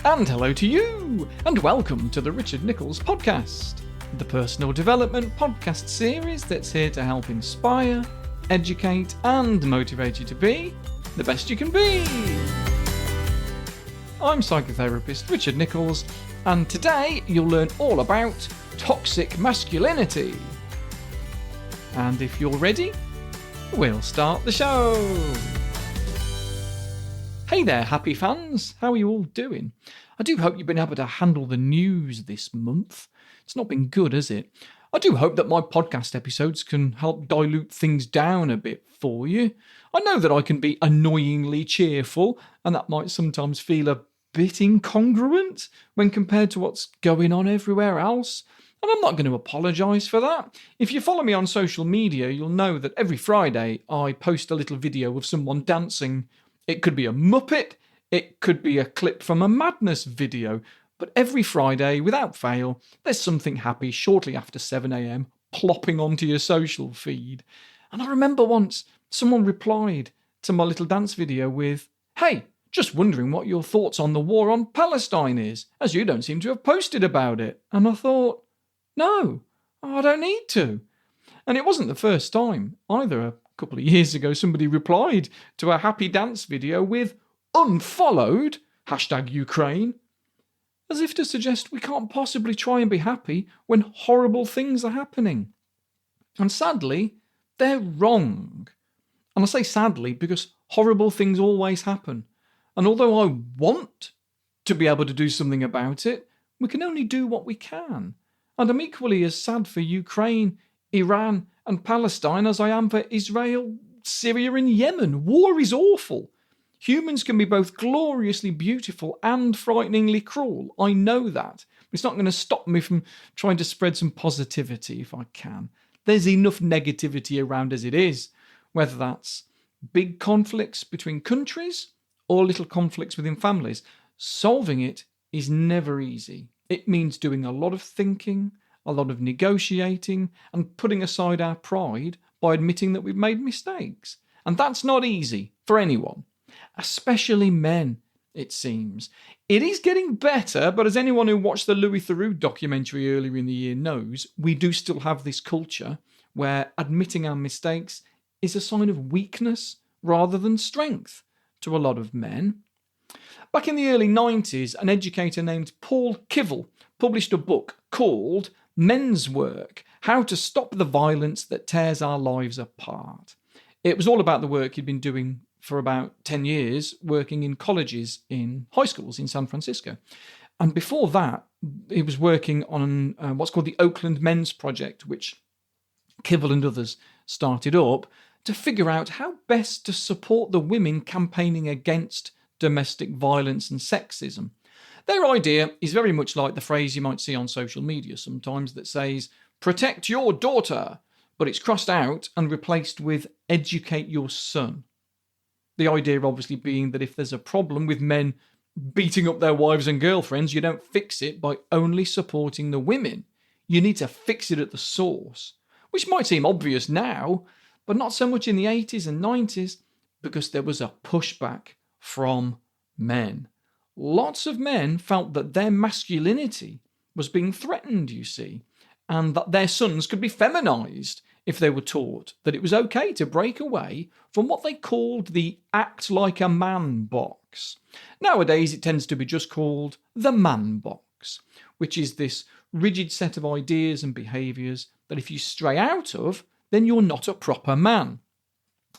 And hello to you, and welcome to the Richard Nichols Podcast, the personal development podcast series that's here to help inspire, educate, and motivate you to be the best you can be. I'm psychotherapist Richard Nichols, and today you'll learn all about toxic masculinity. And if you're ready, we'll start the show. Hey there, happy fans. How are you all doing? I do hope you've been able to handle the news this month. It's not been good, has it? I do hope that my podcast episodes can help dilute things down a bit for you. I know that I can be annoyingly cheerful, and that might sometimes feel a bit incongruent when compared to what's going on everywhere else. And I'm not going to apologise for that. If you follow me on social media, you'll know that every Friday I post a little video of someone dancing. It could be a Muppet, it could be a clip from a Madness video, but every Friday, without fail, there's something happy shortly after 7 a.m. plopping onto your social feed. And I remember once someone replied to my little dance video with, "Hey, just wondering what your thoughts on the war on Palestine is, as you don't seem to have posted about it." And I thought, no, I don't need to. And it wasn't the first time either. A couple of years ago, somebody replied to a happy dance video with unfollowed, #Ukraine, as if to suggest we can't possibly try and be happy when horrible things are happening. And sadly, they're wrong. And I say sadly because horrible things always happen. And although I want to be able to do something about it, we can only do what we can. And I'm equally as sad for Ukraine, Iran, and Palestine as I am for Israel, Syria, and Yemen. War is awful. Humans can be both gloriously beautiful and frighteningly cruel. I know that. It's not going to stop me from trying to spread some positivity if I can. There's enough negativity around as it is, whether that's big conflicts between countries or little conflicts within families. Solving it is never easy. It means doing a lot of thinking, a lot of negotiating, and putting aside our pride by admitting that we've made mistakes. And that's not easy for anyone, especially men, it seems. It is getting better, but as anyone who watched the Louis Theroux documentary earlier in the year knows, we do still have this culture where admitting our mistakes is a sign of weakness rather than strength to a lot of men. Back in the early 90s, an educator named Paul Kivel published a book called Men's Work: How to Stop the Violence That Tears Our Lives Apart. It was all about the work he'd been doing for about 10 years, working in colleges, in high schools in San Francisco. And before that, he was working on what's called the Oakland Men's Project, which Kivel and others started up to figure out how best to support the women campaigning against domestic violence and sexism. Their idea is very much like the phrase you might see on social media sometimes that says, "Protect your daughter," but it's crossed out and replaced with "Educate your son." The idea obviously being that if there's a problem with men beating up their wives and girlfriends, you don't fix it by only supporting the women. You need to fix it at the source, which might seem obvious now, but not so much in the 80s and 90s, because there was a pushback from men. Lots of men felt that their masculinity was being threatened, you see, and that their sons could be feminised if they were taught that it was okay to break away from what they called the act like a man box. Nowadays, it tends to be just called the man box, which is this rigid set of ideas and behaviours that if you stray out of, then you're not a proper man.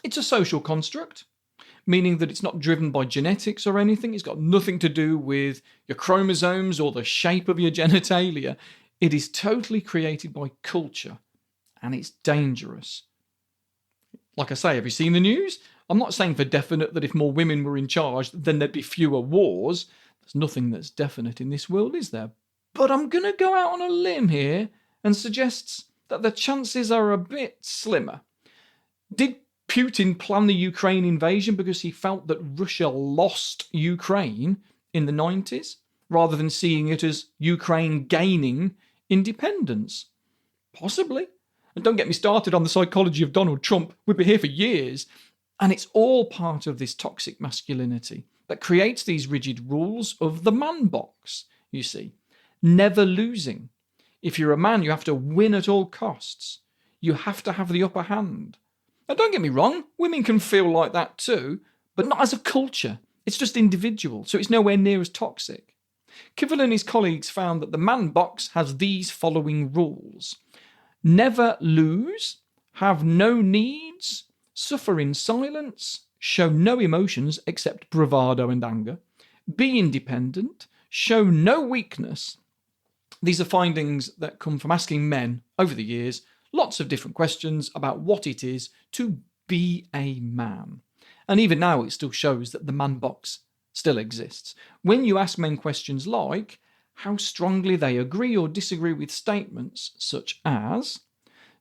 It's a social construct, meaning that it's not driven by genetics or anything. It's got nothing to do with your chromosomes or the shape of your genitalia. It is totally created by culture, and it's dangerous. Like I say, have you seen the news? I'm not saying for definite that if more women were in charge, then there'd be fewer wars. There's nothing that's definite in this world, is there? But I'm going to go out on a limb here and suggest that the chances are a bit slimmer. Did Putin plan the Ukraine invasion because he felt that Russia lost Ukraine in the 90s, rather than seeing it as Ukraine gaining independence? Possibly. And don't get me started on the psychology of Donald Trump. We'd be here for years. And it's all part of this toxic masculinity that creates these rigid rules of the man box, you see. Never losing. If you're a man, you have to win at all costs. You have to have the upper hand. Now, don't get me wrong, women can feel like that too, but not as a culture. It's just individual, so it's nowhere near as toxic. Kivel and his colleagues found that the man box has these following rules. Never lose, have no needs, suffer in silence, show no emotions except bravado and anger, be independent, show no weakness. These are findings that come from asking men over the years lots of different questions about what it is to be a man. And even now it still shows that the man box still exists. When you ask men questions like how strongly they agree or disagree with statements such as,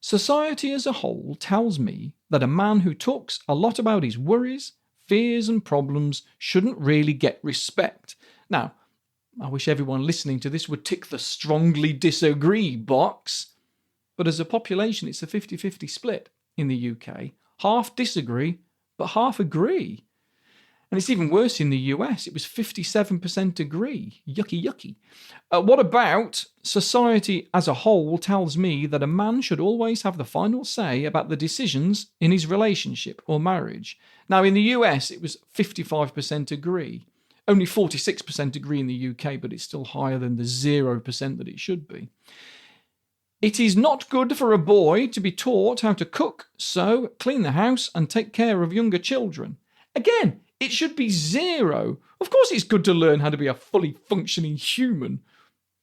society as a whole tells me that a man who talks a lot about his worries, fears and problems shouldn't really get respect. Now, I wish everyone listening to this would tick the strongly disagree box, but as a population it's a 50-50 split in the UK. Half disagree, but half agree. And it's even worse in the US. It was 57% agree. Yucky, yucky. What about society as a whole tells me that a man should always have the final say about the decisions in his relationship or marriage? Now, in the US, it was 55% agree. Only 46% agree in the UK, but it's still higher than the 0% that it should be. It is not good for a boy to be taught how to cook, sew, clean the house, and take care of younger children. Again, it should be 0. Of course it's good to learn how to be a fully functioning human.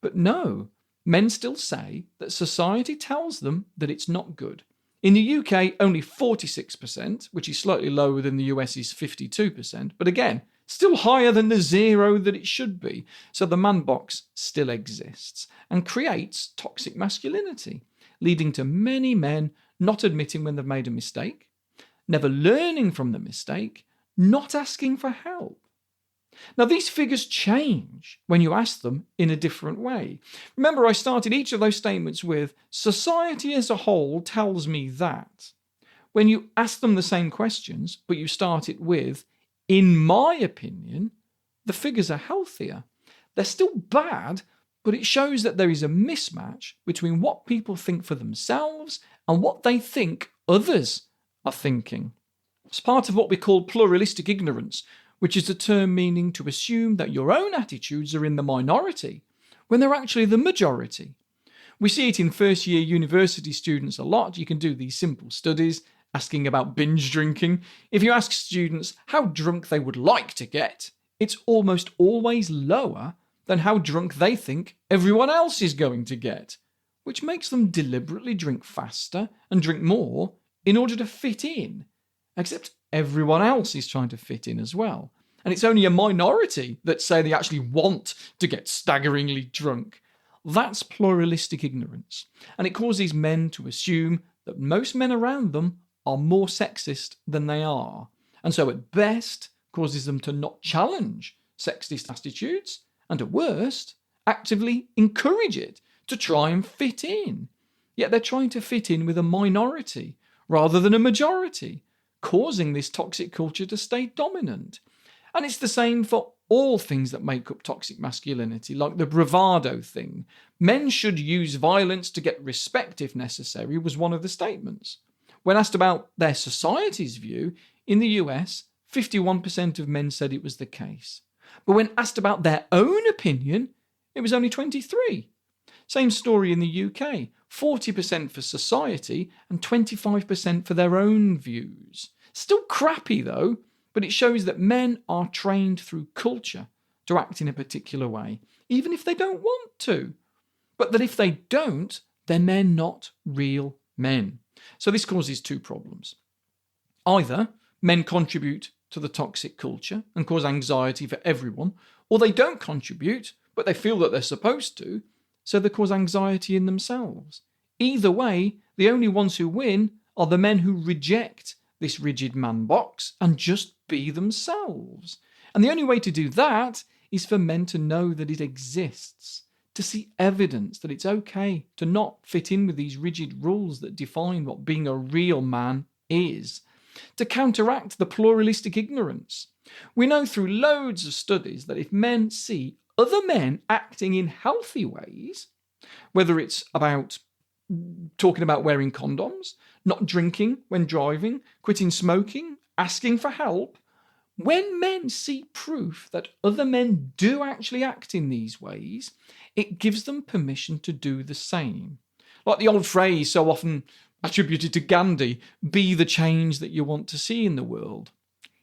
But no, men still say that society tells them that it's not good. In the UK, only 46%, which is slightly lower than the US's 52%. But again, still higher than the 0 that it should be. So the man box still exists and creates toxic masculinity, leading to many men not admitting when they've made a mistake, never learning from the mistake, not asking for help. Now, these figures change when you ask them in a different way. Remember, I started each of those statements with, society as a whole tells me that. When you ask them the same questions, but you start it with, in my opinion, the figures are healthier. They're still bad, but it shows that there is a mismatch between what people think for themselves and what they think others are thinking. It's part of what we call pluralistic ignorance, which is a term meaning to assume that your own attitudes are in the minority when they're actually the majority. We see it in first-year university students a lot. You can do these simple studies asking about binge drinking. If you ask students how drunk they would like to get, it's almost always lower than how drunk they think everyone else is going to get, which makes them deliberately drink faster and drink more in order to fit in. Except everyone else is trying to fit in as well. And it's only a minority that say they actually want to get staggeringly drunk. That's pluralistic ignorance. And it causes men to assume that most men around them are more sexist than they are. And so at best, causes them to not challenge sexist attitudes, and at worst, actively encourage it to try and fit in. Yet they're trying to fit in with a minority rather than a majority, causing this toxic culture to stay dominant. And it's the same for all things that make up toxic masculinity, like the bravado thing. Men should use violence to get respect if necessary was one of the statements. When asked about their society's view, in the US, 51% of men said it was the case. But when asked about their own opinion, it was only 23%. Same story in the UK, 40% for society and 25% for their own views. Still crappy though, but it shows that men are trained through culture to act in a particular way, even if they don't want to. But that if they don't, then they're not real men. So this causes two problems. Either men contribute to the toxic culture and cause anxiety for everyone, or they don't contribute, but they feel that they're supposed to, so they cause anxiety in themselves. Either way, the only ones who win are the men who reject this rigid man box and just be themselves. And the only way to do that is for men to know that it exists, to see evidence that it's okay to not fit in with these rigid rules that define what being a real man is. to counteract the pluralistic ignorance. We know through loads of studies that if men see other men acting in healthy ways, whether it's about talking about wearing condoms, not drinking when driving, quitting smoking, asking for help, when men see proof that other men do actually act in these ways, it gives them permission to do the same. Like the old phrase so often attributed to Gandhi, be the change that you want to see in the world.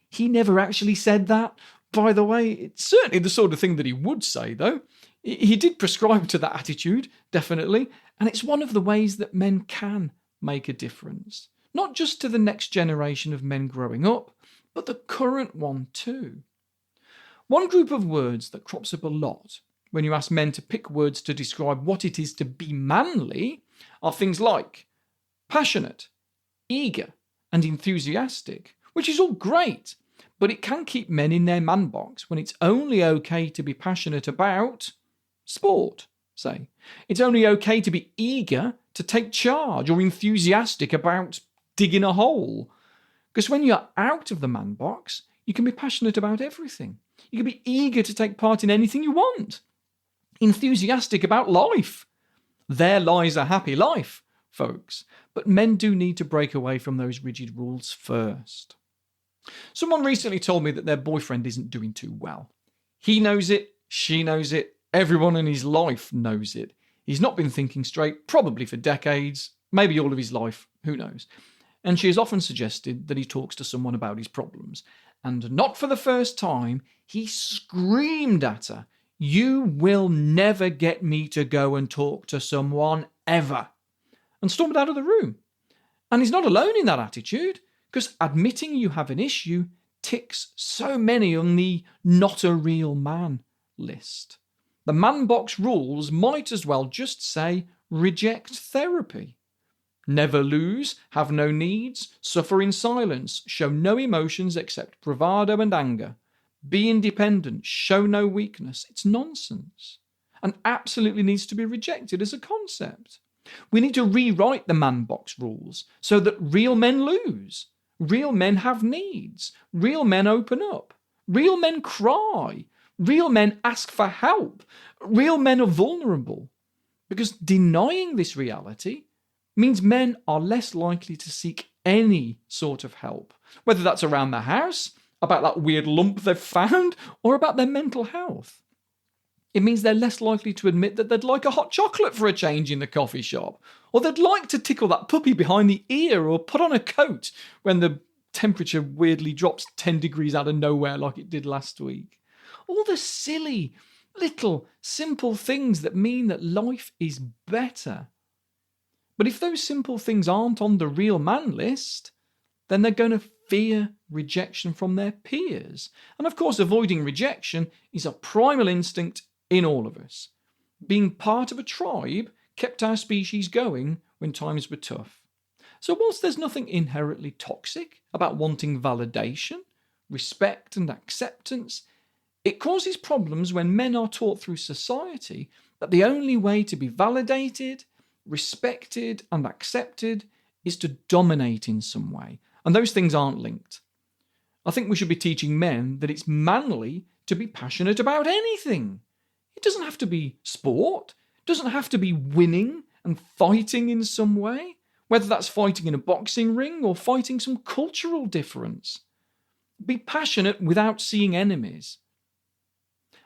He never actually said that, by the way. It's certainly the sort of thing that he would say, though. He did prescribe to that attitude, definitely, and it's one of the ways that men can make a difference. Not just to the next generation of men growing up, but the current one too. One group of words that crops up a lot when you ask men to pick words to describe what it is to be manly are things like passionate, eager, and enthusiastic, which is all great, but it can keep men in their man box when it's only okay to be passionate about sport, say. It's only okay to be eager to take charge or enthusiastic about digging a hole. Because when you're out of the man box, you can be passionate about everything. You can be eager to take part in anything you want. Enthusiastic about life. There lies a happy life, folks. But men do need to break away from those rigid rules first. Someone recently told me that their boyfriend isn't doing too well. He knows it, she knows it, everyone in his life knows it. He's not been thinking straight, probably for decades, maybe all of his life, who knows. And she has often suggested that he talks to someone about his problems. And not for the first time, he screamed at her, "You will never get me to go and talk to someone, ever," and stormed out of the room. And he's not alone in that attitude, because admitting you have an issue ticks so many on the not a real man list. The man box rules might as well just say reject therapy. Never lose, have no needs, suffer in silence, show no emotions except bravado and anger. Be independent, show no weakness. It's nonsense and absolutely needs to be rejected as a concept. We need to rewrite the man box rules so that real men lose. Real men have needs. Real men open up. Real men cry. Real men ask for help. Real men are vulnerable. Because denying this reality means men are less likely to seek any sort of help, whether that's around the house, about that weird lump they've found, or about their mental health. It means they're less likely to admit that they'd like a hot chocolate for a change in the coffee shop, or they'd like to tickle that puppy behind the ear, or put on a coat when the temperature weirdly drops 10 degrees out of nowhere like it did last week. All the silly, little, simple things that mean that life is better. But if those simple things aren't on the real man list, then they're going to fear rejection from their peers. And of course, avoiding rejection is a primal instinct in all of us. Being part of a tribe kept our species going when times were tough. So whilst there's nothing inherently toxic about wanting validation, respect and acceptance, it causes problems when men are taught through society that the only way to be validated, respected and accepted is to dominate in some way, and those things aren't linked. I think we should be teaching men that it's manly to be passionate about anything. It doesn't have to be sport, it doesn't have to be winning and fighting in some way, whether that's fighting in a boxing ring or fighting some cultural difference. Be passionate without seeing enemies.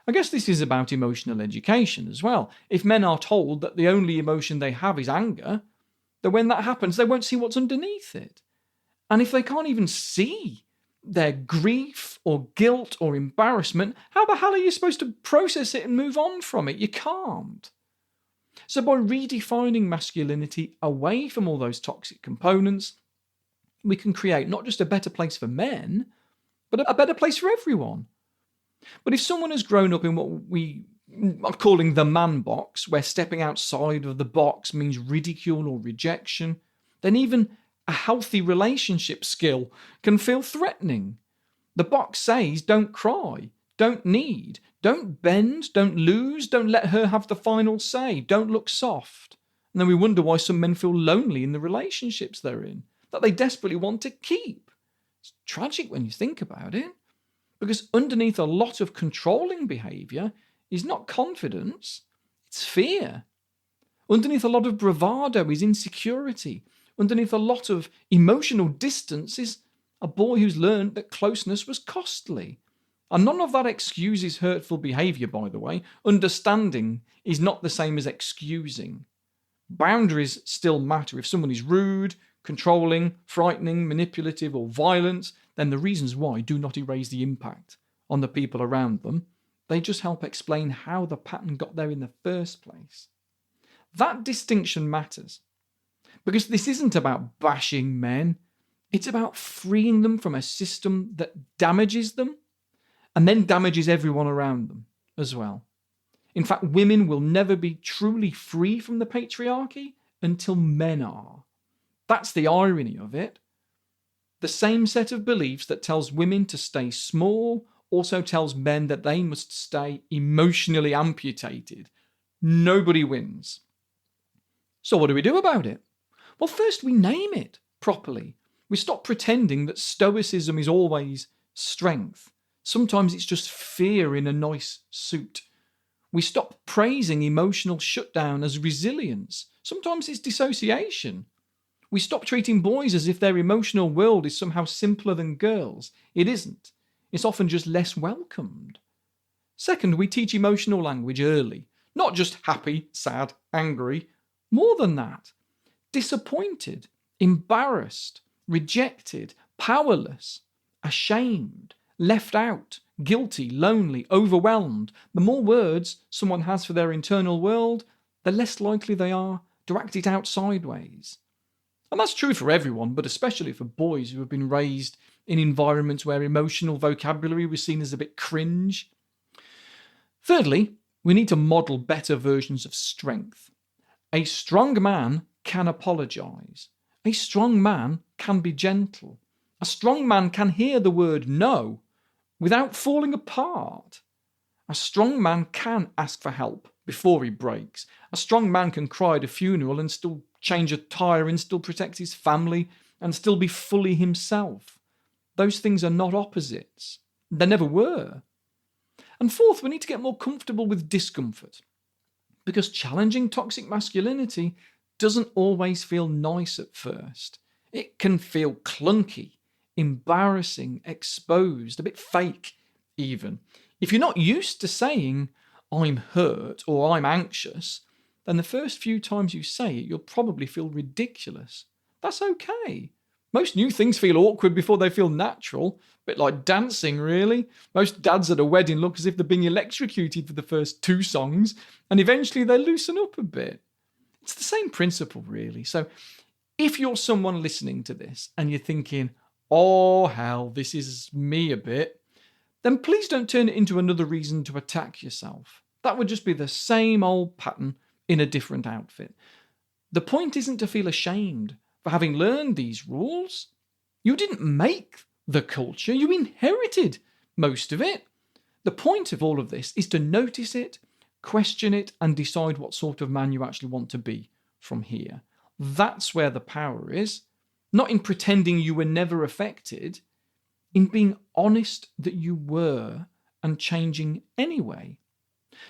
I guess this is about emotional education as well. If men are told that the only emotion they have is anger, then when that happens, they won't see what's underneath it. And if they can't even see their grief or guilt or embarrassment, how the hell are you supposed to process it and move on from it? You can't. So by redefining masculinity away from all those toxic components, we can create not just a better place for men, but a better place for everyone. But if someone has grown up in what we are calling the man box, where stepping outside of the box means ridicule or rejection, then even a healthy relationship skill can feel threatening. The box says don't cry, don't need, don't bend, don't lose, don't let her have the final say, don't look soft. And then we wonder why some men feel lonely in the relationships they're in, that they desperately want to keep. It's tragic when you think about it, because underneath a lot of controlling behaviour is not confidence, it's fear. Underneath a lot of bravado is insecurity. Underneath a lot of emotional distance is a boy who's learned that closeness was costly. And none of that excuses hurtful behaviour, by the way. Understanding is not the same as excusing. Boundaries still matter. If someone is rude, controlling, frightening, manipulative, or violent, then the reasons why do not erase the impact on the people around them. They just help explain how the pattern got there in the first place. That distinction matters, because this isn't about bashing men. It's about freeing them from a system that damages them and then damages everyone around them as well. In fact, women will never be truly free from the patriarchy until men are. That's the irony of it. The same set of beliefs that tells women to stay small also tells men that they must stay emotionally amputated. Nobody wins. So what do we do about it? Well, first we name it properly. We stop pretending that stoicism is always strength. Sometimes it's just fear in a nice suit. We stop praising emotional shutdown as resilience. Sometimes it's dissociation. We stop treating boys as if their emotional world is somehow simpler than girls. It isn't. It's often just less welcomed. Second, we teach emotional language early. Not just happy, sad, angry. More than that. Disappointed, embarrassed, rejected, powerless, ashamed, left out, guilty, lonely, overwhelmed. The more words someone has for their internal world, the less likely they are to act it out sideways. And that's true for everyone, but especially for boys who have been raised in environments where emotional vocabulary was seen as a bit cringe. Thirdly, we need to model better versions of strength. A strong man can apologise. A strong man can be gentle. A strong man can hear the word no without falling apart. A strong man can ask for help before he breaks. A strong man can cry at a funeral and still change a tyre and still protect his family and still be fully himself. Those things are not opposites. They never were. And fourth, we need to get more comfortable with discomfort, because challenging toxic masculinity doesn't always feel nice at first. It can feel clunky, embarrassing, exposed, a bit fake even. If you're not used to saying, I'm hurt or I'm anxious, then the first few times you say it, you'll probably feel ridiculous. That's okay. Most new things feel awkward before they feel natural. A bit like dancing, really. Most dads at a wedding look as if they're being electrocuted for the first 2 songs, and eventually they loosen up a bit. It's the same principle, really. So if you're someone listening to this and you're thinking, oh, hell, this is me a bit, then please don't turn it into another reason to attack yourself. That would just be the same old pattern in a different outfit. The point isn't to feel ashamed for having learned these rules. You didn't make the culture, you inherited most of it. The point of all of this is to notice it, question it, and decide what sort of man you actually want to be from here. That's where the power is, not in pretending you were never affected, in being honest that you were and changing anyway.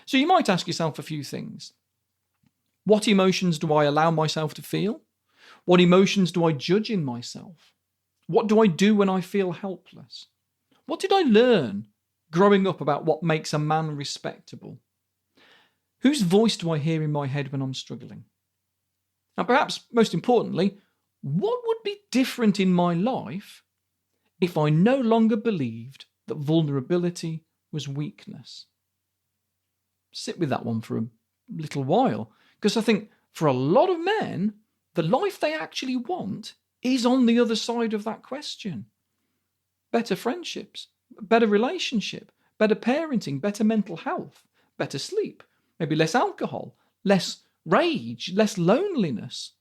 So you might ask yourself a few things. What emotions do I allow myself to feel? What emotions do I judge in myself? What do I do when I feel helpless? What did I learn growing up about what makes a man respectable? Whose voice do I hear in my head when I'm struggling? And perhaps most importantly, what would be different in my life if I no longer believed that vulnerability was weakness? Sit with that one for a little while, because I think for a lot of men, the life they actually want is on the other side of that question. Better friendships, better relationship, better parenting, better mental health, better sleep, maybe less alcohol, less rage, less loneliness,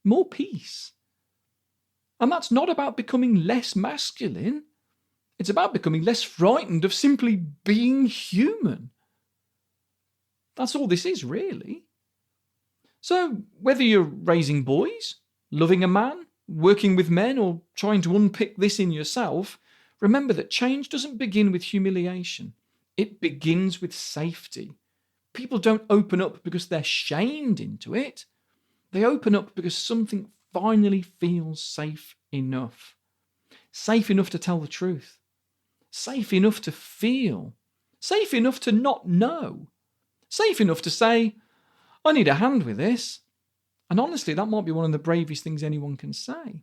more peace. And that's not about becoming less masculine. It's about becoming less frightened of simply being human. That's all this is, really. So, whether you're raising boys, loving a man, working with men or trying to unpick this in yourself, remember that change doesn't begin with humiliation. It begins with safety. People don't open up because they're shamed into it. They open up because something finally feels safe enough. Safe enough to tell the truth. Safe enough to feel. Safe enough to not know. Safe enough to say, I need a hand with this. And honestly, that might be one of the bravest things anyone can say.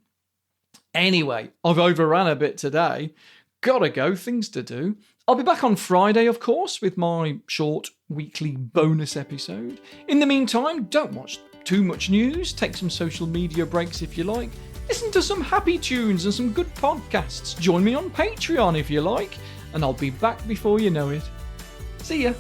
Anyway, I've overran a bit today. Gotta go, things to do. I'll be back on Friday, of course, with my short weekly bonus episode. In the meantime, don't watch too much news. Take some social media breaks if you like. Listen to some happy tunes and some good podcasts. Join me on Patreon if you like. And I'll be back before you know it. See ya.